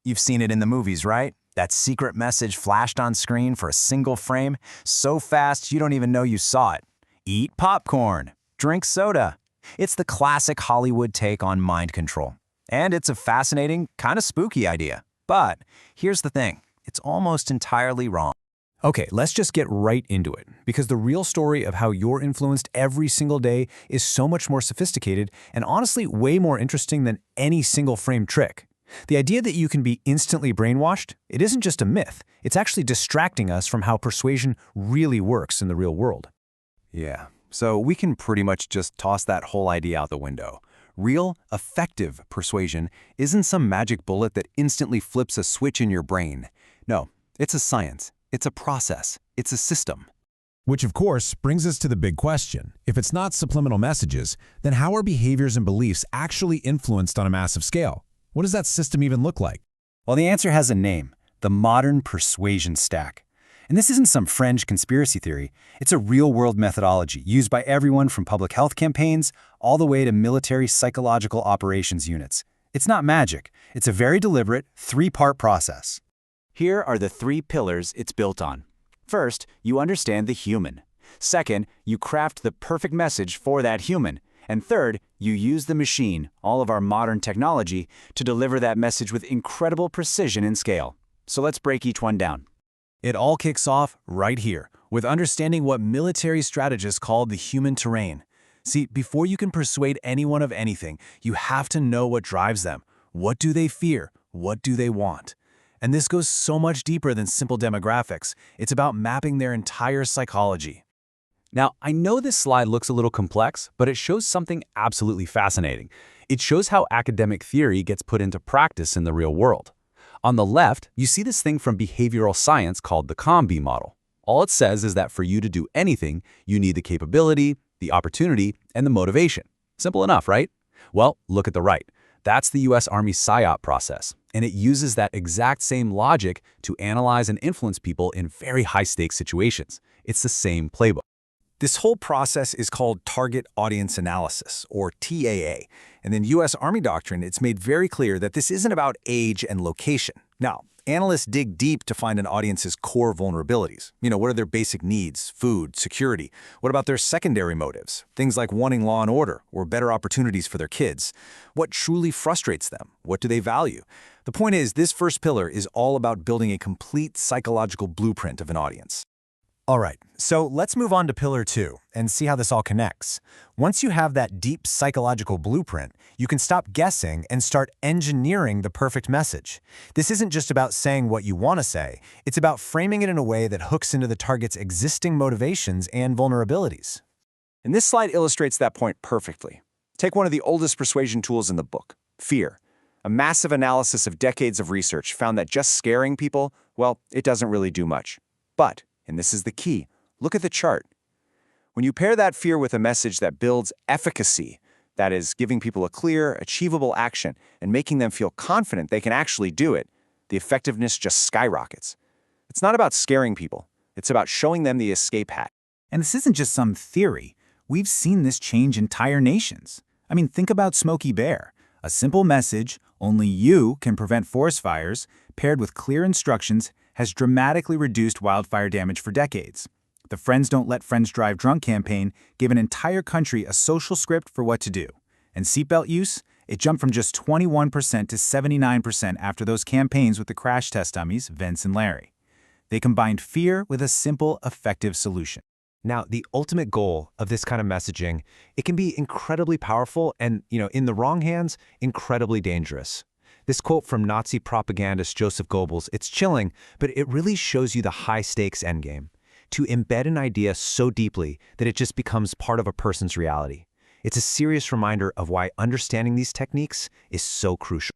You've seen it in the movies, right? That secret message flashed on screen for a single frame, so fast you don't even know you saw it. Eat popcorn. Drink soda. It's the classic Hollywood take on mind control. And it's a fascinating, kind of spooky idea. But here's the thing, it's almost entirely wrong. Okay, let's just get right into it, because the real story of how you're influenced every single day is so much more sophisticated and honestly way more interesting than any single frame trick. The idea that you can be instantly brainwashed, it isn't just a myth, it's actually distracting us from how persuasion really works in the real world. Yeah, so we can pretty much just toss that whole idea out the window. Real, effective persuasion isn't some magic bullet that instantly flips a switch in your brain. No, it's a science. It's a process. It's a system. Which, of course, brings us to the big question. If it's not subliminal messages, then how are behaviors and beliefs actually influenced on a massive scale? What does that system even look like? Well, the answer has a name, the modern persuasion stack. And this isn't some fringe conspiracy theory. It's a real-world methodology used by everyone from public health campaigns all the way to military psychological operations units. It's not magic. It's a very deliberate, three-part process. Here are the 3 pillars it's built on. First, you understand the human. Second, you craft the perfect message for that human. And third, you use the machine, all of our modern technology, to deliver that message with incredible precision and scale. So let's break each one down. It all kicks off right here, with understanding what military strategists call the human terrain. See, before you can persuade anyone of anything, you have to know what drives them. What do they fear? What do they want? And this goes so much deeper than simple demographics. It's about mapping their entire psychology. Now, I know this slide looks a little complex, but it shows something absolutely fascinating. It shows how academic theory gets put into practice in the real world. On the left, you see this thing from behavioral science called the COMB model. All it says is that for you to do anything, you need the capability, the opportunity, and the motivation. Simple enough, right? Well, look at the right. That's the US Army Psyop process, and it uses that exact same logic to analyze and influence people in very high-stakes situations. It's the same playbook. This whole process is called Target Audience Analysis, or TAA. And in U.S. Army doctrine, it's made very clear that this isn't about age and location. Now, analysts dig deep to find an audience's core vulnerabilities. What are their basic needs? Food, security. What about their secondary motives? Things like wanting law and order or better opportunities for their kids. What truly frustrates them? What do they value? The point is, this first pillar is all about building a complete psychological blueprint of an audience. All right, so let's move on to Pillar 2 and see how this all connects. Once you have that deep psychological blueprint, you can stop guessing and start engineering the perfect message. This isn't just about saying what you want to say, it's about framing it in a way that hooks into the target's existing motivations and vulnerabilities. And this slide illustrates that point perfectly. Take one of the oldest persuasion tools in the book, fear. A massive analysis of decades of research found that just scaring people, well, it doesn't really do much. But and this is the key, look at the chart. When you pair that fear with a message that builds efficacy, that is, giving people a clear, achievable action and making them feel confident they can actually do it, the effectiveness just skyrockets. It's not about scaring people. It's about showing them the escape hatch. And this isn't just some theory. We've seen this change entire nations. I mean, think about Smokey Bear. A simple message, only you can prevent forest fires, paired with clear instructions, has dramatically reduced wildfire damage for decades. The Friends Don't Let Friends Drive Drunk campaign gave an entire country a social script for what to do. And seatbelt use? It jumped from just 21% to 79% after those campaigns with the crash test dummies, Vince and Larry. They combined fear with a simple, effective solution. Now, the ultimate goal of this kind of messaging, it can be incredibly powerful and, in the wrong hands, incredibly dangerous. This quote from Nazi propagandist Joseph Goebbels, it's chilling, but it really shows you the high-stakes endgame. To embed an idea so deeply that it just becomes part of a person's reality. It's a serious reminder of why understanding these techniques is so crucial.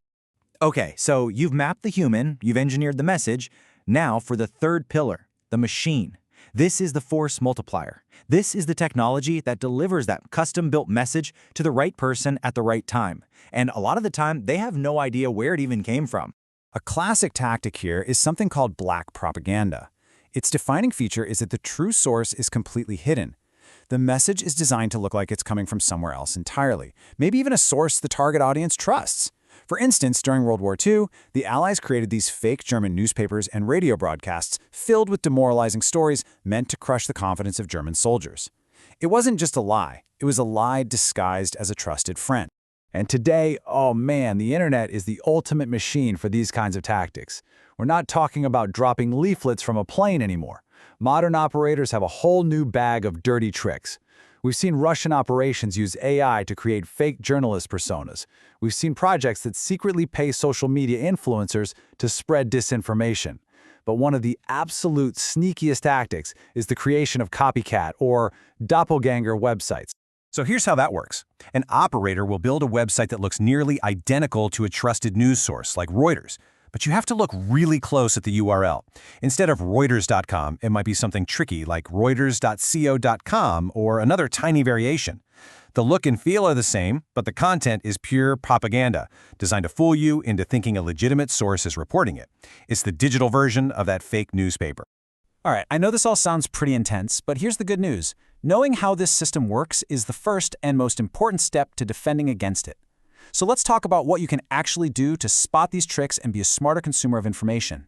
Okay, so you've mapped the human, you've engineered the message. Now for the third pillar, the machine. This is the force multiplier. This is the technology that delivers that custom-built message to the right person at the right time. And a lot of the time, they have no idea where it even came from. A classic tactic here is something called black propaganda. Its defining feature is that the true source is completely hidden. The message is designed to look like it's coming from somewhere else entirely, maybe even a source the target audience trusts. For instance, during World War II, the Allies created these fake German newspapers and radio broadcasts filled with demoralizing stories meant to crush the confidence of German soldiers. It wasn't just a lie, it was a lie disguised as a trusted friend. And today, oh man, the internet is the ultimate machine for these kinds of tactics. We're not talking about dropping leaflets from a plane anymore. Modern operators have a whole new bag of dirty tricks. We've seen Russian operations use AI to create fake journalist personas. We've seen projects that secretly pay social media influencers to spread disinformation. But one of the absolute sneakiest tactics is the creation of copycat or doppelganger websites. So here's how that works. An operator will build a website that looks nearly identical to a trusted news source like Reuters, but you have to look really close at the URL. Instead of Reuters.com, it might be something tricky like Reuters.co.com or another tiny variation. The look and feel are the same, but the content is pure propaganda, designed to fool you into thinking a legitimate source is reporting it. It's the digital version of that fake newspaper. All right, I know this all sounds pretty intense, but here's the good news. Knowing how this system works is the first and most important step to defending against it. So let's talk about what you can actually do to spot these tricks and be a smarter consumer of information.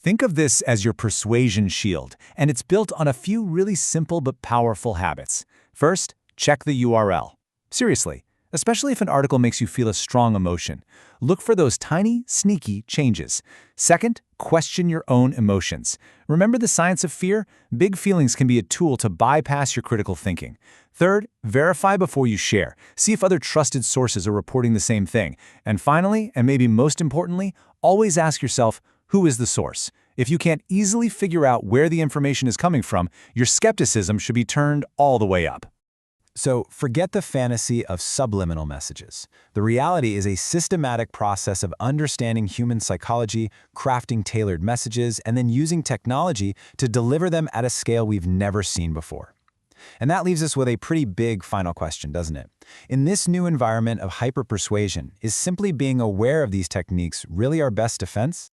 Think of this as your persuasion shield, and it's built on a few really simple but powerful habits. First, check the URL. Seriously, especially if an article makes you feel a strong emotion. Look for those tiny, sneaky changes. Second, question your own emotions. Remember the science of fear? Big feelings can be a tool to bypass your critical thinking. Third, verify before you share. See if other trusted sources are reporting the same thing. And finally, and maybe most importantly, always ask yourself, who is the source? If you can't easily figure out where the information is coming from, your skepticism should be turned all the way up. So forget the fantasy of subliminal messages. The reality is a systematic process of understanding human psychology, crafting tailored messages, and then using technology to deliver them at a scale we've never seen before. And that leaves us with a pretty big final question, doesn't it? In this new environment of hyper-persuasion, is simply being aware of these techniques really our best defense?